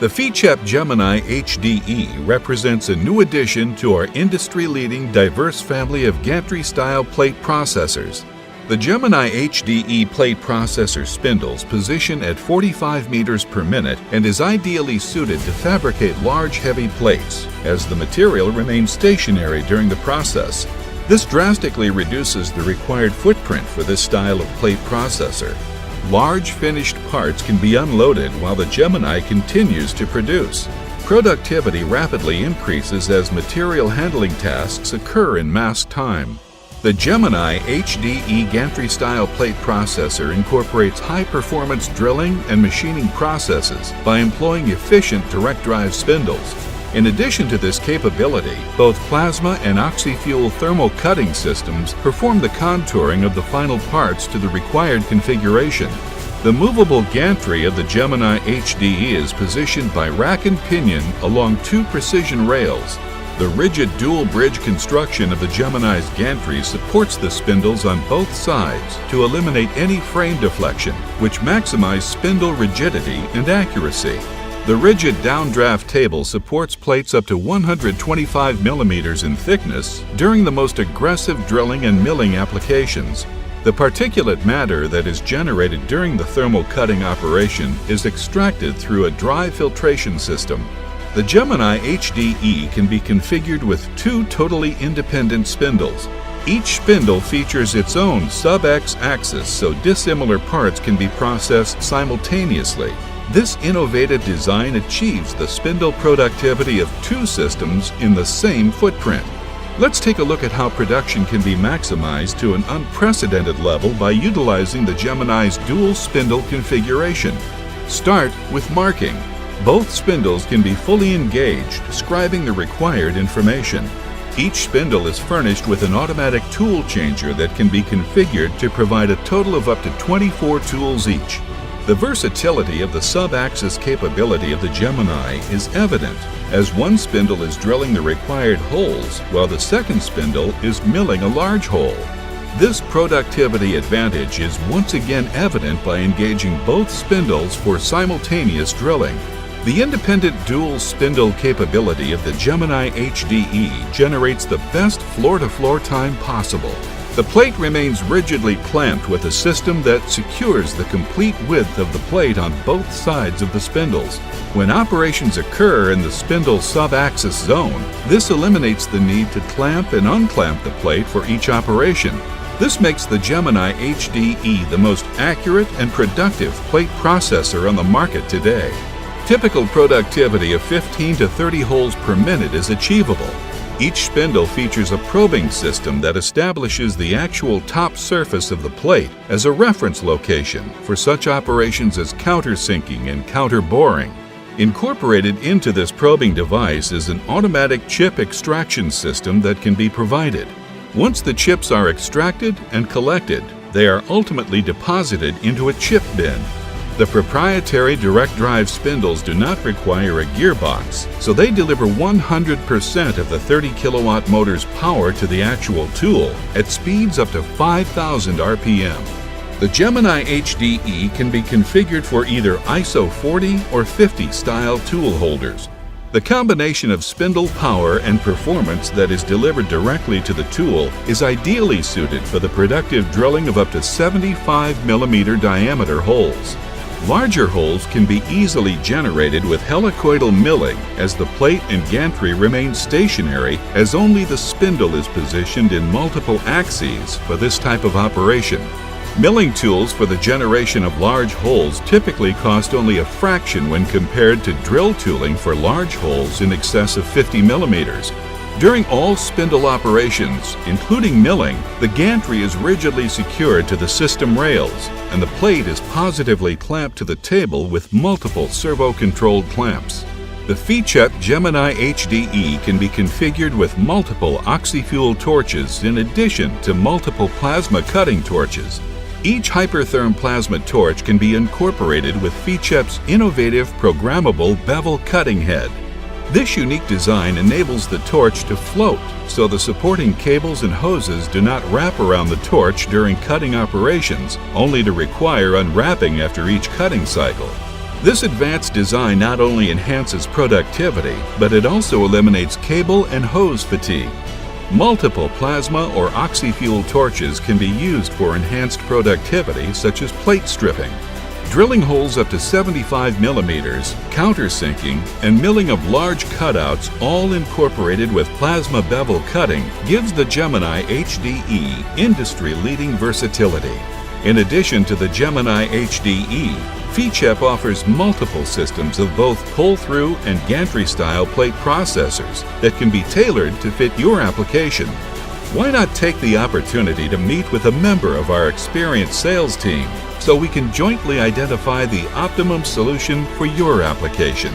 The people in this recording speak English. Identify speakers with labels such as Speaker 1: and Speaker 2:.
Speaker 1: The FeedChep Gemini HDE represents a new addition to our industry-leading diverse family of gantry-style plate processors. The Gemini HDE plate processor spindles position at 45 meters per minute and is ideally suited to fabricate large, heavy plates, as the material remains stationary during the process. This drastically reduces the required footprint for this style of plate processor. Large finished parts can be unloaded while the Gemini continues to produce. Productivity rapidly increases as material handling tasks occur in mass time. The Gemini HDE gantry-style plate processor incorporates high-performance drilling and machining processes by employing efficient direct-drive spindles. In addition to this capability, both plasma and oxy-fuel thermal cutting systems perform the contouring of the final parts to the required configuration. The movable gantry of the Gemini HDE is positioned by rack and pinion along two precision rails. The rigid dual bridge construction of the Gemini's gantry supports the spindles on both sides to eliminate any frame deflection, which maximizes spindle rigidity and accuracy. The rigid downdraft table supports plates up to 125 millimeters in thickness during the most aggressive drilling and milling applications. The particulate matter that is generated during the thermal cutting operation is extracted through a dry filtration system. The Gemini HDE can be configured with two totally independent spindles. Each spindle features its own sub-X axis, so dissimilar parts can be processed simultaneously. This innovative design achieves the spindle productivity of two systems in the same footprint. Let's take a look at how production can be maximized to an unprecedented level by utilizing the Gemini's dual spindle configuration. Start with marking. Both spindles can be fully engaged, scribing the required information. Each spindle is furnished with an automatic tool changer that can be configured to provide a total of up to 24 tools each. The versatility of the sub-axis capability of the Gemini is evident, as one spindle is drilling the required holes while the second spindle is milling a large hole. This productivity advantage is once again evident by engaging both spindles for simultaneous drilling. The independent dual spindle capability of the Gemini HDE generates the best floor-to-floor time possible. The plate remains rigidly clamped with a system that secures the complete width of the plate on both sides of the spindles. When operations occur in the spindle sub-axis zone, this eliminates the need to clamp and unclamp the plate for each operation. This makes the Gemini HDE the most accurate and productive plate processor on the market today. Typical productivity of 15 to 30 holes per minute is achievable. Each spindle features a probing system that establishes the actual top surface of the plate as a reference location for such operations as countersinking and counterboring. Incorporated into this probing device is an automatic chip extraction system that can be provided. Once the chips are extracted and collected, they are ultimately deposited into a chip bin. The proprietary direct drive spindles do not require a gearbox, so they deliver 100% of the 30 kilowatt motor's power to the actual tool at speeds up to 5,000 RPM. The Gemini HDE can be configured for either ISO 40 or 50 style tool holders. The combination of spindle power and performance that is delivered directly to the tool is ideally suited for the productive drilling of up to 75 millimeter diameter holes. Larger holes can be easily generated with helicoidal milling, as the plate and gantry remain stationary, as only the spindle is positioned in multiple axes for this type of operation. Milling tools for the generation of large holes typically cost only a fraction when compared to drill tooling for large holes in excess of 50 millimeters. During all spindle operations, including milling, the gantry is rigidly secured to the system rails, and the plate is positively clamped to the table with multiple servo-controlled clamps. The FeedChep Gemini HDE can be configured with multiple oxy-fuel torches in addition to multiple plasma cutting torches. Each hypertherm plasma torch can be incorporated with FeedChep's innovative programmable bevel cutting head. This unique design enables the torch to float, so the supporting cables and hoses do not wrap around the torch during cutting operations, only to require unwrapping after each cutting cycle. This advanced design not only enhances productivity, but it also eliminates cable and hose fatigue. Multiple plasma or oxy-fuel torches can be used for enhanced productivity, such as plate stripping. Drilling holes up to 75 millimeters, countersinking, and milling of large cutouts, all incorporated with plasma bevel cutting, gives the Gemini HDE industry-leading versatility. In addition to the Gemini HDE, FECHEP offers multiple systems of both pull-through and gantry-style plate processors that can be tailored to fit your application. Why not take the opportunity to meet with a member of our experienced sales team so we can jointly identify the optimum solution for your application?